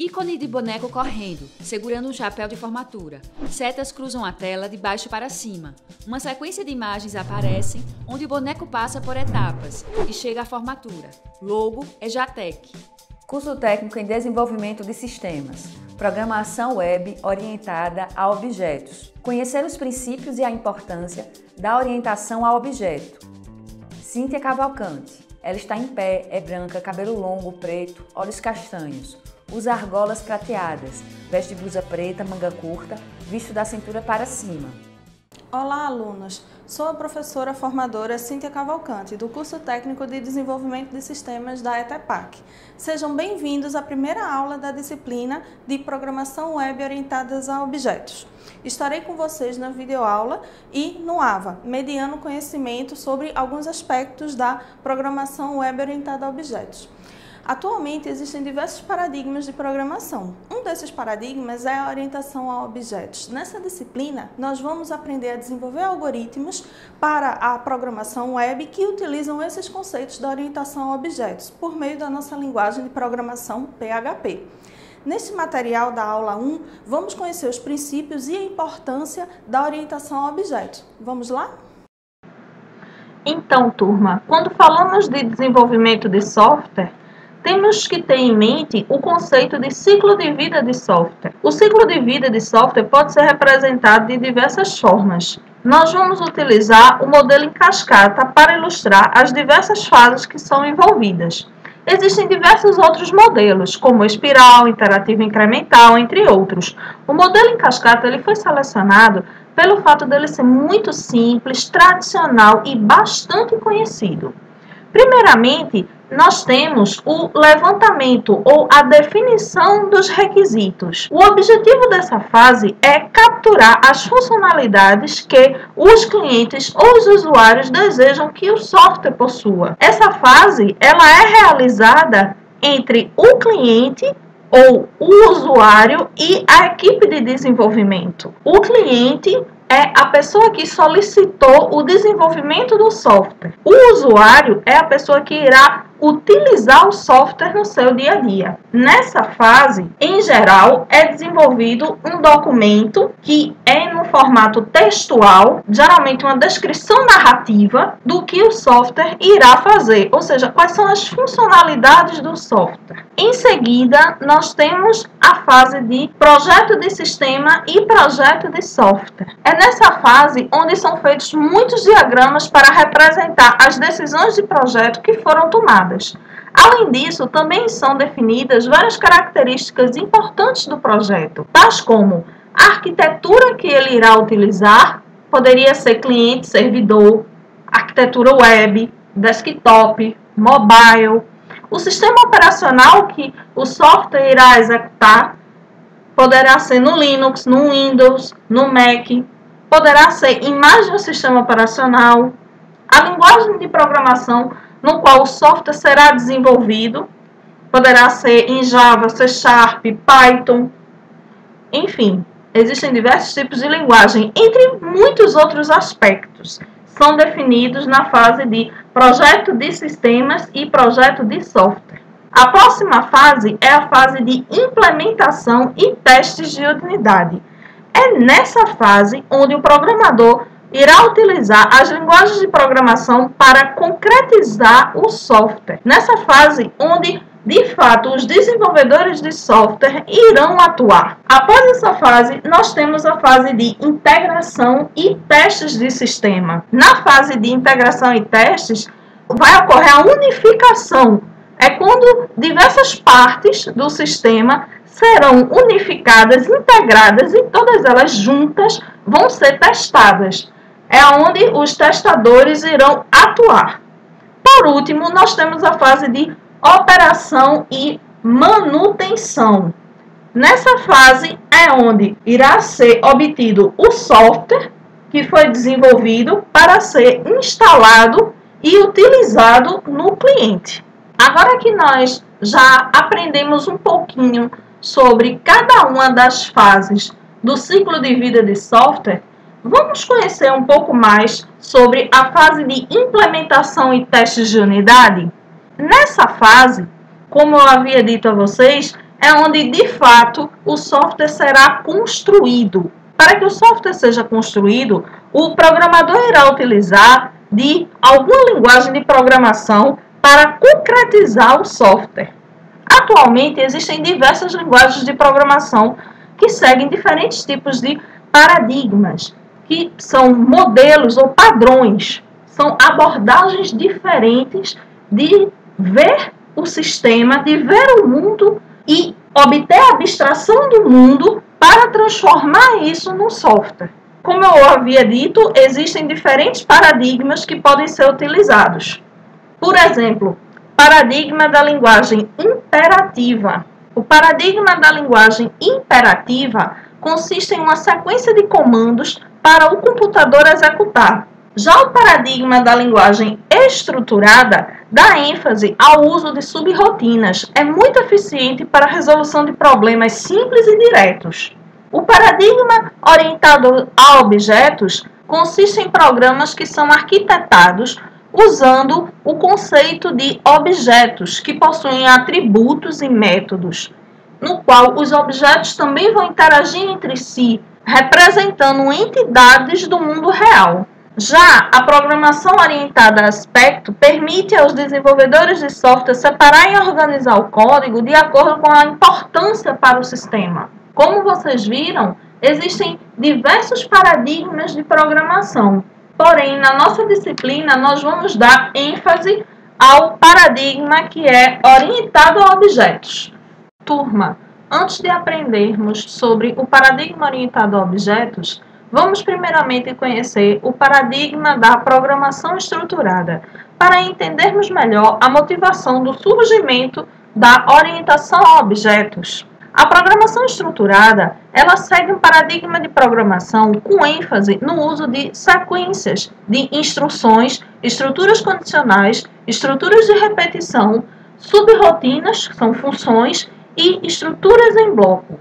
Ícone de boneco correndo, segurando um chapéu de formatura. Setas cruzam a tela de baixo para cima. Uma sequência de imagens aparecem, onde o boneco passa por etapas e chega à formatura. Logo é Jatec. Curso técnico em desenvolvimento de sistemas. Programação web orientada a objetos. Conhecer os princípios e a importância da orientação a objeto. Cíntia Cavalcante. Ela está em pé, é branca, cabelo longo, preto, olhos castanhos. Usa argolas prateadas, veste blusa preta, manga curta, visto da cintura para cima. Olá, alunos! Sou a professora formadora Cíntia Cavalcante, do curso técnico de desenvolvimento de sistemas da ETEPAC. Sejam bem-vindos à primeira aula da disciplina de programação web orientadas a objetos. Estarei com vocês na videoaula e no AVA, mediando conhecimento sobre alguns aspectos da programação web orientada a objetos. Atualmente existem diversos paradigmas de programação. Um desses paradigmas é a orientação a objetos. Nessa disciplina, nós vamos aprender a desenvolver algoritmos para a programação web que utilizam esses conceitos da orientação a objetos por meio da nossa linguagem de programação PHP. Neste material da aula 1, vamos conhecer os princípios e a importância da orientação a objetos. Vamos lá? Então, turma, quando falamos de desenvolvimento de software, temos que ter em mente o conceito de ciclo de vida de software. O ciclo de vida de software pode ser representado de diversas formas. Nós vamos utilizar o modelo em cascata para ilustrar as diversas fases que são envolvidas. Existem diversos outros modelos, como espiral, interativo incremental, entre outros. O modelo em cascata ele foi selecionado pelo fato dele ser muito simples, tradicional e bastante conhecido. Primeiramente, nós temos o levantamento ou a definição dos requisitos. O objetivo dessa fase é capturar as funcionalidades que os clientes ou os usuários desejam que o software possua. Essa fase ela é realizada entre o cliente ou o usuário e a equipe de desenvolvimento. O cliente é a pessoa que solicitou o desenvolvimento do software. O usuário é a pessoa que irá utilizar o software no seu dia a dia. Nessa fase, em geral, é desenvolvido um documento que é no formato textual, geralmente uma descrição narrativa do que o software irá fazer, ou seja, quais são as funcionalidades do software. Em seguida, nós temos a fase de projeto de sistema e projeto de software. É nessa fase onde são feitos muitos diagramas para representar as decisões de projeto que foram tomadas. Além disso, também são definidas várias características importantes do projeto, tais como a arquitetura que ele irá utilizar, poderia ser cliente-servidor, arquitetura web, desktop, mobile, o sistema operacional que o software irá executar, poderá ser no Linux, no Windows, no Mac, poderá ser em mais de um sistema operacional, a linguagem de programação no qual o software será desenvolvido, poderá ser em Java, C#, Python, enfim, existem diversos tipos de linguagem, entre muitos outros aspectos, são definidos na fase de projeto de sistemas e projeto de software. A próxima fase é a fase de implementação e testes de unidade. É nessa fase onde o programador irá utilizar as linguagens de programação para concretizar o software. Nessa fase, onde, de fato, os desenvolvedores de software irão atuar. Após essa fase, nós temos a fase de integração e testes de sistema. Na fase de integração e testes, vai ocorrer a unificação. É quando diversas partes do sistema serão unificadas, integradas e todas elas juntas vão ser testadas. É onde os testadores irão atuar. Por último, nós temos a fase de operação e manutenção. Nessa fase é onde irá ser obtido o software que foi desenvolvido para ser instalado e utilizado no cliente. Agora que nós já aprendemos um pouquinho sobre cada uma das fases do ciclo de vida de software, vamos conhecer um pouco mais sobre a fase de implementação e testes de unidade? Nessa fase, como eu havia dito a vocês, é onde, de fato, o software será construído. Para que o software seja construído, o programador irá utilizar de alguma linguagem de programação para concretizar o software. Atualmente, existem diversas linguagens de programação que seguem diferentes tipos de paradigmas, que são modelos ou padrões, são abordagens diferentes de ver o sistema, de ver o mundo e obter a abstração do mundo para transformar isso num software. Como eu havia dito, existem diferentes paradigmas que podem ser utilizados. Por exemplo, paradigma da linguagem imperativa. O paradigma da linguagem imperativa consiste em uma sequência de comandos para o computador executar. Já o paradigma da linguagem estruturada dá ênfase ao uso de subrrotinas. É muito eficiente para a resolução de problemas simples e diretos. O paradigma orientado a objetos consiste em programas que são arquitetados usando o conceito de objetos, que possuem atributos e métodos, no qual os objetos também vão interagir entre si, representando entidades do mundo real. Já a programação orientada a aspecto permite aos desenvolvedores de software separar e organizar o código de acordo com a importância para o sistema. Como vocês viram, existem diversos paradigmas de programação. Porém, na nossa disciplina, nós vamos dar ênfase ao paradigma que é orientado a objetos. Turma, antes de aprendermos sobre o paradigma orientado a objetos, vamos primeiramente conhecer o paradigma da programação estruturada, para entendermos melhor a motivação do surgimento da orientação a objetos. A programação estruturada, ela segue um paradigma de programação com ênfase no uso de sequências de instruções, estruturas condicionais, estruturas de repetição, subrrotinas, que são funções, e estruturas em bloco.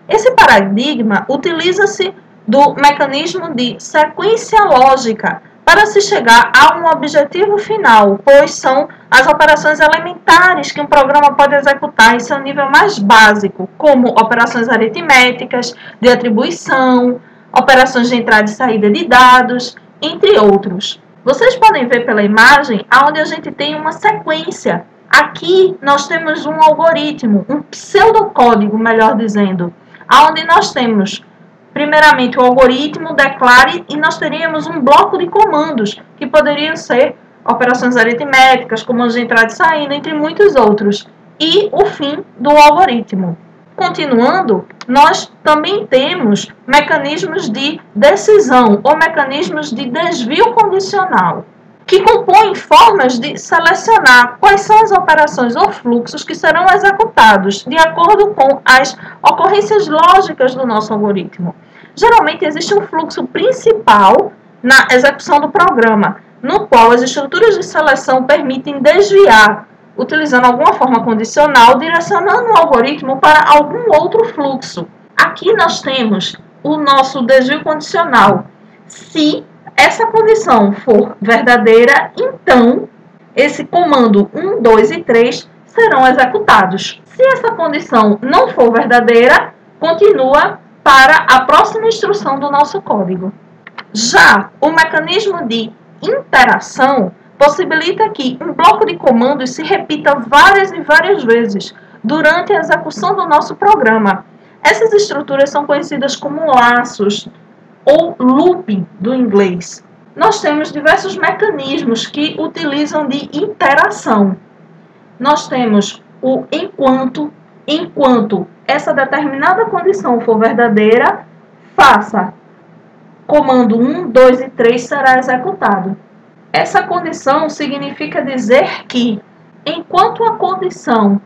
Esse paradigma utiliza-se do mecanismo de sequência lógica para se chegar a um objetivo final, pois são as operações elementares que um programa pode executar em seu nível mais básico, como operações aritméticas, de atribuição, operações de entrada e saída de dados, entre outros. Vocês podem ver pela imagem onde a gente tem uma sequência. Aqui nós temos um algoritmo, um pseudocódigo, melhor dizendo, onde nós temos primeiramente o algoritmo, declare, e nós teríamos um bloco de comandos, que poderiam ser operações aritméticas, comandos de entrada e saída, entre muitos outros, e o fim do algoritmo. Continuando, nós também temos mecanismos de decisão, ou mecanismos de desvio condicional, que compõem formas de selecionar quais são as operações ou fluxos que serão executados de acordo com as ocorrências lógicas do nosso algoritmo. Geralmente existe um fluxo principal na execução do programa, no qual as estruturas de seleção permitem desviar, utilizando alguma forma condicional, direcionando o algoritmo para algum outro fluxo. Aqui nós temos o nosso desvio condicional. Se essa condição for verdadeira, então esse comando 1, 2 e 3 serão executados. Se essa condição não for verdadeira, continua para a próxima instrução do nosso código. Já o mecanismo de interação possibilita que um bloco de comandos se repita várias e várias vezes durante a execução do nosso programa. Essas estruturas são conhecidas como laços, ou looping do inglês. Nós temos diversos mecanismos que utilizam de interação. Nós temos o enquanto essa determinada condição for verdadeira, faça comando 1, 2 e 3 será executado. Essa condição significa dizer que, enquanto a condição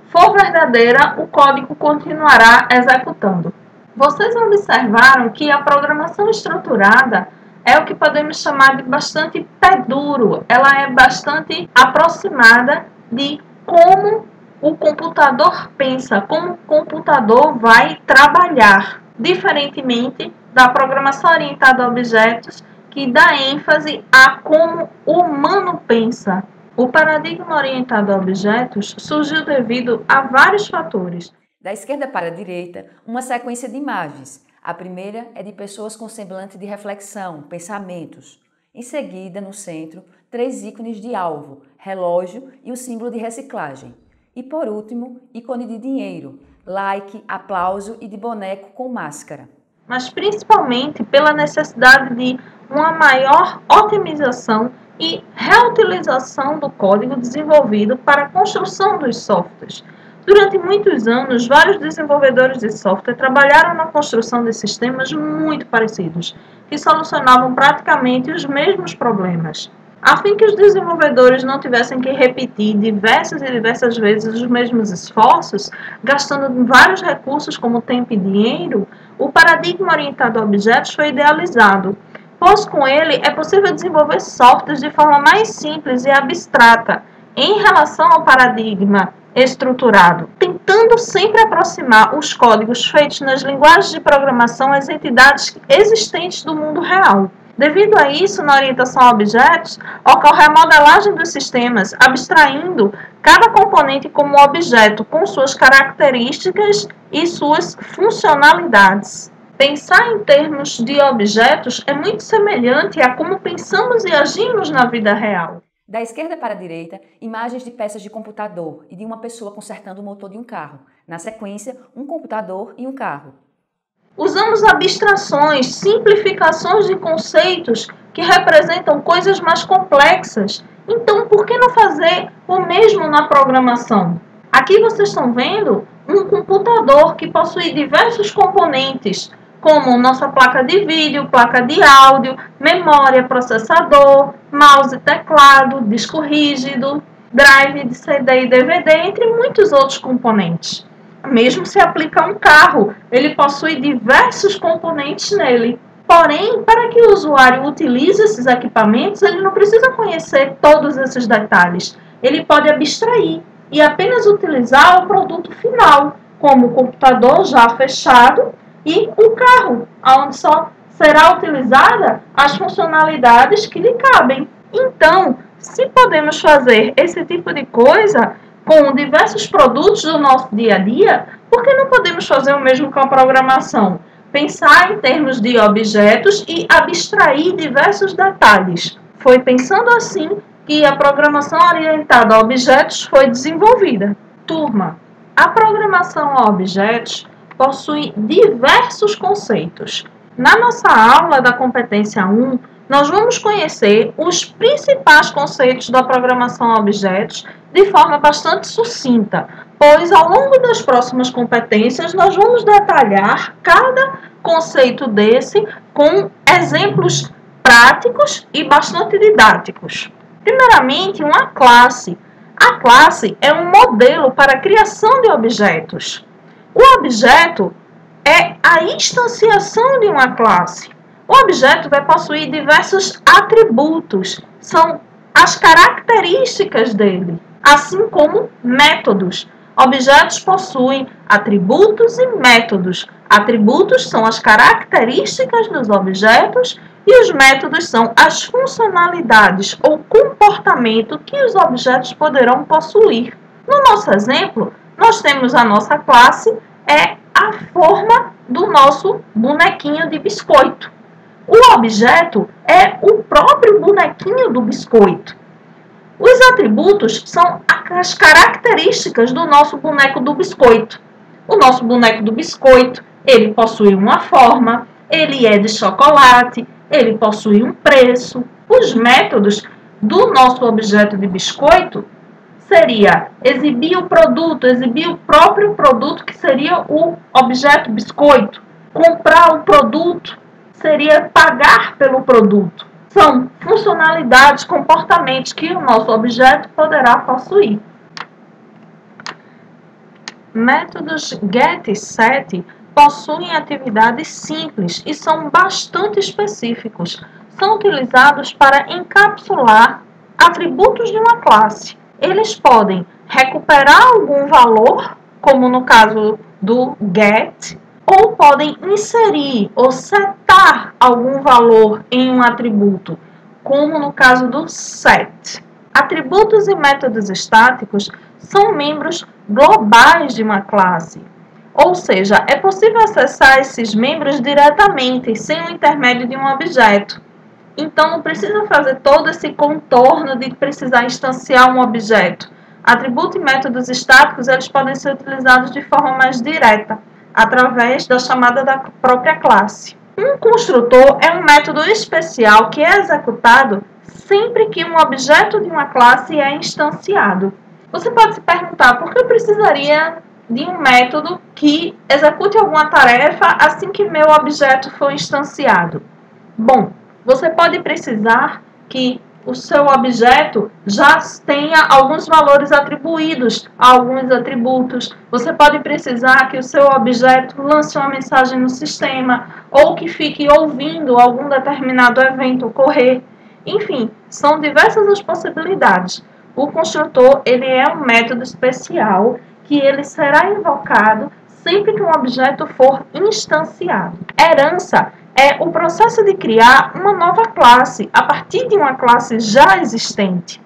for verdadeira, o código continuará executando. Vocês observaram que a programação estruturada é o que podemos chamar de bastante pé duro. Ela é bastante aproximada de como o computador pensa, como o computador vai trabalhar, diferentemente da programação orientada a objetos, que dá ênfase a como o humano pensa. O paradigma orientado a objetos surgiu devido a vários fatores. Da esquerda para a direita, uma sequência de imagens. A primeira é de pessoas com semblante de reflexão, pensamentos. Em seguida, no centro, 3 ícones de alvo, relógio e o símbolo de reciclagem. E por último, ícone de dinheiro, like, aplauso e de boneco com máscara. Mas principalmente pela necessidade de uma maior otimização e reutilização do código desenvolvido para a construção dos softwares. Durante muitos anos, vários desenvolvedores de software trabalharam na construção de sistemas muito parecidos, que solucionavam praticamente os mesmos problemas. A fim que os desenvolvedores não tivessem que repetir diversas e diversas vezes os mesmos esforços, gastando vários recursos como tempo e dinheiro, o paradigma orientado a objetos foi idealizado, pois com ele é possível desenvolver softwares de forma mais simples e abstrata em relação ao paradigma estruturado, tentando sempre aproximar os códigos feitos nas linguagens de programação às entidades existentes do mundo real. Devido a isso, na orientação a objetos, ocorre a modelagem dos sistemas, abstraindo cada componente como objeto, com suas características e suas funcionalidades. Pensar em termos de objetos é muito semelhante a como pensamos e agimos na vida real. Da esquerda para a direita, imagens de peças de computador e de uma pessoa consertando o motor de um carro. Na sequência, um computador e um carro. Usamos abstrações, simplificações de conceitos que representam coisas mais complexas. Então, por que não fazer o mesmo na programação? Aqui vocês estão vendo um computador que possui diversos componentes, como nossa placa de vídeo, placa de áudio, memória, processador, mouse, teclado, disco rígido, drive de CD e DVD, entre muitos outros componentes. Mesmo se aplica a um carro, ele possui diversos componentes nele. Porém, para que o usuário utilize esses equipamentos, ele não precisa conhecer todos esses detalhes. Ele pode abstrair e apenas utilizar o produto final, como o computador já fechado e o carro, onde só será utilizada as funcionalidades que lhe cabem. Então, se podemos fazer esse tipo de coisa com diversos produtos do nosso dia a dia, por que não podemos fazer o mesmo com a programação? Pensar em termos de objetos e abstrair diversos detalhes. Foi pensando assim que a programação orientada a objetos foi desenvolvida. Turma, a programação a objetos possui diversos conceitos. Na nossa aula da competência 1, nós vamos conhecer os principais conceitos da programação a objetos de forma bastante sucinta, pois ao longo das próximas competências nós vamos detalhar cada conceito desse com exemplos práticos e bastante didáticos. Primeiramente, uma classe. A classe é um modelo para a criação de objetos. O objeto é a instanciação de uma classe. O objeto vai possuir diversos atributos, são as características dele, assim como métodos. Objetos possuem atributos e métodos. Atributos são as características dos objetos e os métodos são as funcionalidades ou comportamento que os objetos poderão possuir. No nosso exemplo, nós temos a nossa classe, é a forma do nosso bonequinho de biscoito. O objeto é o próprio bonequinho do biscoito. Os atributos são as características do nosso boneco do biscoito. O nosso boneco do biscoito, ele possui uma forma, ele é de chocolate, ele possui um preço. Os métodos do nosso objeto de biscoito seria exibir o produto, exibir o próprio produto, que seria o objeto biscoito. Comprar o produto seria pagar pelo produto. São funcionalidades, comportamentos que o nosso objeto poderá possuir. Métodos get e set possuem atividades simples e são bastante específicos. São utilizados para encapsular atributos de uma classe. Eles podem recuperar algum valor, como no caso do get, ou podem inserir ou setar algum valor em um atributo, como no caso do set. Atributos e métodos estáticos são membros globais de uma classe. Ou seja, é possível acessar esses membros diretamente, sem o intermédio de um objeto. Então, não precisa fazer todo esse contorno de precisar instanciar um objeto. Atributos e métodos estáticos, eles podem ser utilizados de forma mais direta, através da chamada da própria classe. Um construtor é um método especial que é executado sempre que um objeto de uma classe é instanciado. Você pode se perguntar, por que eu precisaria de um método que execute alguma tarefa assim que meu objeto for instanciado? Bom, você pode precisar que o seu objeto já tenha alguns valores atribuídos a alguns atributos. Você pode precisar que o seu objeto lance uma mensagem no sistema ou que fique ouvindo algum determinado evento ocorrer. Enfim, são diversas as possibilidades. O construtor, ele é um método especial que ele será invocado sempre que um objeto for instanciado. Herança é o processo de criar uma nova classe a partir de uma classe já existente.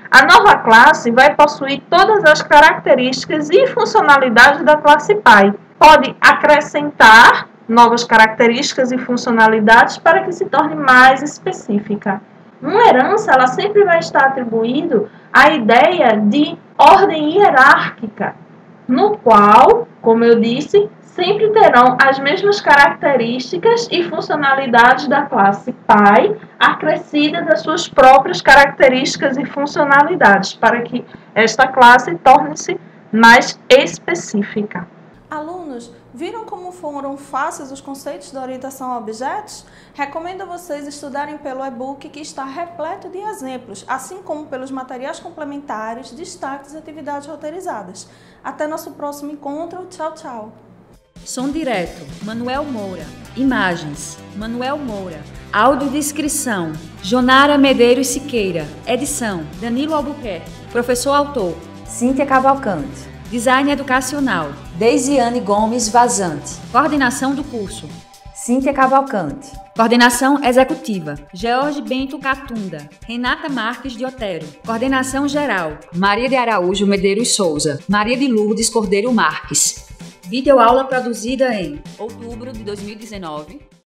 A nova classe vai possuir todas as características e funcionalidades da classe pai. Pode acrescentar novas características e funcionalidades para que se torne mais específica. Uma herança, ela sempre vai estar atribuído à ideia de ordem hierárquica, no qual, como eu disse, sempre terão as mesmas características e funcionalidades da classe pai, acrescidas das suas próprias características e funcionalidades, para que esta classe torne-se mais específica. Alunos, viram como foram fáceis os conceitos da orientação a objetos? Recomendo a vocês estudarem pelo e-book que está repleto de exemplos, assim como pelos materiais complementares, destaques e atividades roteirizadas. Até nosso próximo encontro. Tchau, tchau! Som direto, Manuel Moura. Imagens, Manuel Moura. Audiodescrição, Jonara Medeiros Siqueira. Edição, Danilo Albuquerque. Professor autor, Cíntia Cavalcante. Design educacional, Deisiane Gomes Vazante. Coordenação do curso, Cíntia Cavalcante. Coordenação executiva, George Bento Catunda, Renata Marques de Otero. Coordenação geral, Maria de Araújo Medeiros Souza, Maria de Lourdes Cordeiro Marques. Videoaula produzida em outubro de 2019.